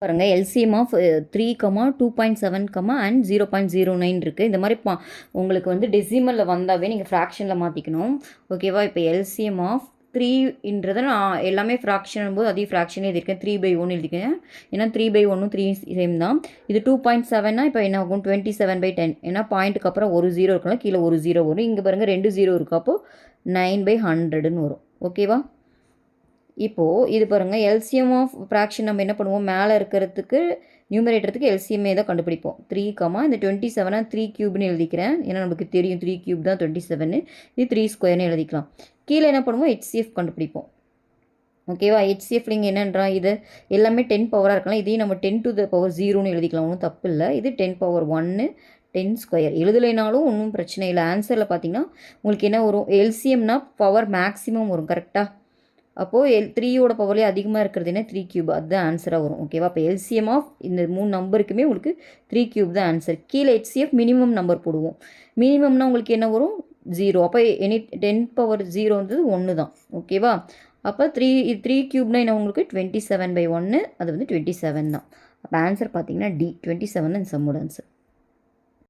பாருங்க LCM of 3, 2.7, and 0.09 இருக்குது. இந்த மாதிரி உங்களுக்கு வந்து டெசிமலில் வந்தாவே நீங்கள் ஃப்ராக்ஷனில் மாற்றிக்கணும். ஓகேவா? இப்போ எல்சிஎம் ஆஃப் 3ன்றதை நான் எல்லாமே ஃப்ராக்ஷன் போது அதே ஃப்ராக்ஷன் எழுதியிருக்கேன். 3/1 எழுதிக்கேன். ஏன்னா 3/1 3 சேம் தான். இது 2.7னா இப்போ என்ன ஆகும்? 27/10. ஏன்னா பாயிண்ட்டுக்கு அப்புறம் ஒரு 0 இருக்கலாம், கீழே ஒரு 0 வரும். இங்கே பாருங்கள் 2 0 இருக்குது, அப்போது 9/100ன்னு வரும். ஓகேவா? இப்போது இது பாருங்கள் எல்சிஎம் ஆஃப் ஃப்ராக்ஷன் நம்ம என்ன பண்ணுவோம்? மேலே இருக்கிறதுக்கு நியூமரேட்டருக்கு எல்சிஎம்ஏ தான் கண்டுபிடிப்போம். 3, இந்த 27 3 கியூப்னு எழுதிக்கிறேன். ஏன்னா நமக்கு தெரியும் 3 கியூப் தான் 27. இது 3 ஸ்கொயர்னு எழுதிக்கலாம். கீழே என்ன பண்ணுவோம்? ஹெச்சிஎஃப் கண்டுபிடிப்போம். ஓகேவா? ஹெச்சிஎஃப் நீங்கள் என்னன்றா இது எல்லாமே 10 பவராக இருக்கலாம். இதையும் நம்ம 10⁻0ன்னு எழுதிக்கலாம். ஒன்றும் தப்பு இல்லை. இது 10⁻1 10 ஸ்கொயர் எழுதலைனாலும் ஒன்றும் பிரச்சனை இல்லை. ஆன்சரில் பார்த்தீங்கன்னா உங்களுக்கு என்ன வரும்? எல்சிஎம்னா பவர் மேக்ஸிமம் வரும். கரெக்டாக? அப்போது 3யோட பவர்லேயே அதிகமாக இருக்கிறது என்ன? 3 கியூப். அதுதான் ஆன்சராக வரும். ஓகேவா? அப்போ எல்சிஎம் ஆஃப் இந்த 3 நம்பருக்குமே உங்களுக்கு 3 கியூப் தான் ஆன்சர். கீழே ஹெச்சிஎஃப் மினிமம் நம்பர் போடுவோம். மினிமம்னா உங்களுக்கு என்ன வரும்? 0. அப்போ 10⁻0 வந்து 1 தான். ஓகேவா? அப்போ 3 கியூப்னா என்ன உங்களுக்கு? 27/1. அது வந்து 27 தான். அப்போ ஆன்சர் பார்த்தீங்கன்னா டி 27 தான் இந்த சம்மோட ஆன்சர்.